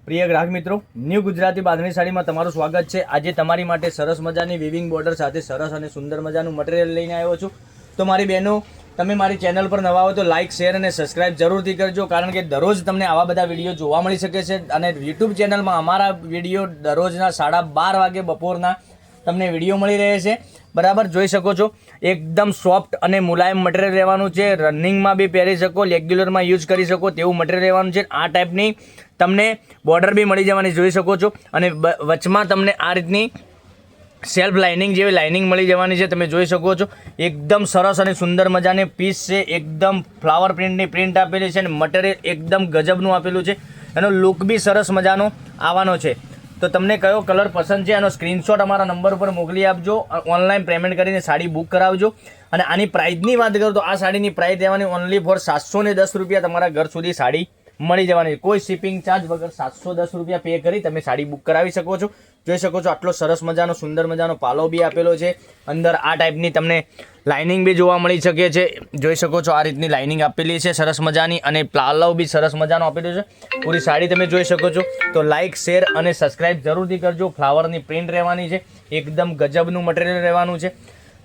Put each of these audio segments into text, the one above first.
પ્રિય ગ્રાહક મિત્રો, ન્યૂ ગુજરાતી બાંધણી સાડીમાં તમારું સ્વાગત છે। આજે તમારી માટે સરસ મજાની વિવિંગ બોર્ડર સાથે સરસ અને સુંદર મજાનું મટીરિયલ લઈને આવ્યો છું। તો મારી બહેનો, તમે મારી ચેનલ પર નવા હો તો લાઇક, શેર અને સબસ્ક્રાઇબ જરૂરથી કરજો, કારણ કે દરરોજ તમને આવા બધા વિડીયો જોવા મળી શકે છે। અને યુટ્યુબ ચેનલમાં અમારા વિડીયો દરરોજના 12:30 વાગે બપોરના તમને વિડીયો મળી રહે છે। બરાબર, જોઈ શકો છો એકદમ સોફ્ટ અને મુલાયમ મટીરિયલ રહેવાનું છે। રનિંગમાં બી પહેરી શકો, રેગ્યુલરમાં યુઝ કરી શકો તેવું મટીરિયલ રહેવાનું છે। આ ટાઈપની તમને બોર્ડર બી મળી જવાની જોઈ શકો છો, અને વચમાં તમને આ રીતની સેલ્ફ લાઇનિંગ જેવી લાઇનિંગ મળી જવાની છે। તમે જોઈ શકો છો એકદમ સરસ અને સુંદર મજાની પીસ છે। એકદમ ફ્લાવર પ્રિન્ટની પ્રિન્ટ આપેલી છે અને મટીરિયલ એકદમ ગજબનું આપેલું છે। એનો લુક બી સરસ મજાનો આવવાનો છે। તો તમને કયો કલર પસંદ છે એનો સ્ક્રીનશોટ અમારા નંબર ઉપર મોકલી આપજો, ઓનલાઈન પેમેન્ટ કરીને સાડી બુક કરાવજો। અને આની પ્રાઇસની વાત કરું તો આ સાડીની પ્રાઇસ રહેવાની ઓનલી ફોર 710 રૂપિયા તમારા ઘર સુધી સાડી મળી જવાની। કોઈ શિપિંગ ચાર્જ વગર 710 રૂપિયા પે કરી તમે સાડી બુક કરાવી શકો છો। જોઈ શકો છો આટલો સરસ મજાનો સુંદર મજાનો પાલો બી આપેલો છે। અંદર આ ટાઈપની તમને લાઇનિંગ બી જોવા મળી શકે છે। જોઈ શકો છો આ રીતની લાઇનિંગ આપેલી છે સરસ મજાની, અને પાલો બી સરસ મજાનો આપેલો છે। પૂરી સાડી તમે જોઈ શકો છો। તો લાઇક, શેર અને સબસ્ક્રાઇબ જરૂરથી કરજો। ફ્લાવરની પ્રિન્ટ રહેવાની છે, એકદમ ગજબનું મટીરિયલ રહેવાનું છે।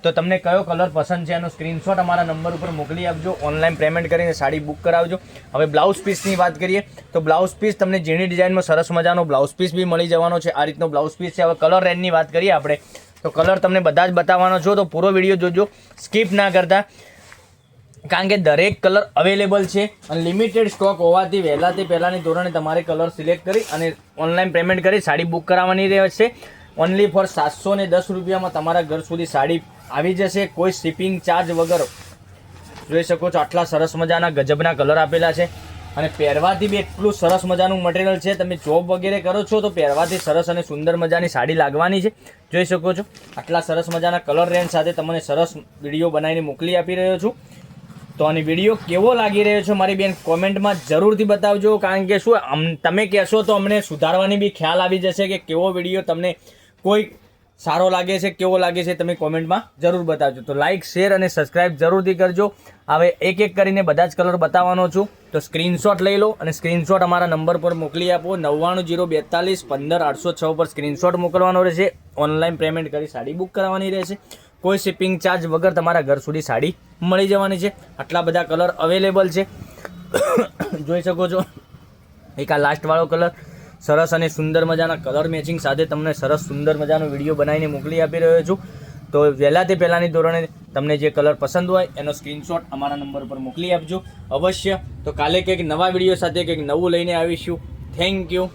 તો તમને કયો કલર પસંદ છે એનો સ્ક્રીનશોટ અમારા નંબર ઉપર મોકલી આપજો, ઓનલાઈન પેમેન્ટ કરીને સાડી બુક કરાવજો। હવે બ્લાઉઝ પીસની વાત કરીએ તો બ્લાઉઝ પીસ તમને ઝીણી ડિઝાઇનમાં સરસ મજાનો બ્લાઉઝ પીસ બી મળી જવાનો છે। આ રીતનો બ્લાઉઝ પીસ છે। હવે કલર રેન્જની વાત કરીએ આપણે તો કલર તમને બધા જ બતાવવાનો છો, તો પૂરો વિડીયો જોજો, સ્કીપ ના કરતા, કારણ કે દરેક કલર અવેલેબલ છે અને લિમિટેડ સ્ટોક હોવાથી વહેલાથી પહેલાંની ધોરણે તમારે કલર સિલેક્ટ કરી અને ઓનલાઈન પેમેન્ટ કરી સાડી બુક કરાવવાની રહેશે। ઓનલી ફોર 710 રૂપિયામાં તમારા ઘર સુધી સાડી આવી જશે, કોઈ શિપિંગ ચાર્જ વગર। જોઈ શકો છો આટલા સરસ મજાના ગજબના કલર આપેલા છે, અને પહેરવાથી બી એટલું સરસ મજાનું મટીરિયલ છે। તમે જોબ વગેરે કરો છો તો પહેરવાથી સરસ અને સુંદર મજાની સાડી લાગવાની છે। જોઈ શકો છો આટલા સરસ મજાના કલર રેન્જ સાથે તમને સરસ વિડીયો બનાવીને મોકલી આપી રહ્યો છું। તો આની વિડીયો કેવો લાગી રહ્યો છે મારી બેન કોમેન્ટમાં જરૂરથી બતાવજો, કારણ કે શું તમે કહેશો તો અમને સુધારવાની બી ખ્યાલ આવી જશે કે કેવો વિડીયો તમને કોઈ સારો લાગે છે, કેવો લાગે છે, તમે કોમેન્ટમાં જરૂર બતાવજો। તો લાઇક, શેર અને સબસ્ક્રાઇબ જરૂરથી કરજો। હવે એક એક કરીને બધા જ કલર બતાવવાનો છું, તો સ્ક્રીનશોટ લઈ લો અને સ્ક્રીનશોટ અમારા નંબર પર મોકલી આપો। 9902415806 પર સ્ક્રીનશોટ મોકલવાનો રહેશે, ઓનલાઈન પેમેન્ટ કરી સાડી બુક કરાવવાની રહેશે। કોઈ શિપિંગ ચાર્જ વગર તમારા ઘર સુધી સાડી મળી જવાની છે। આટલા બધા કલર અવેલેબલ છે, જોઈ શકો છો। એક આ લાસ્ટવાળો કલર સરસ અને સુંદર મજાના કલર મેચિંગ સાથે તમને સરસ સુંદર મજાનો વિડીયો બનાવીને મોકલી આપી રહ્યો છું। તો વહેલાથી પહેલાંની ધોરણે તમને જે કલર પસંદ હોય એનો સ્ક્રીનશોટ અમારા નંબર પર મોકલી આપજો અવશ્ય। તો કાલે કંઈક નવા વિડીયો સાથે કંઈક નવું લઈને આવીશું। Thank you.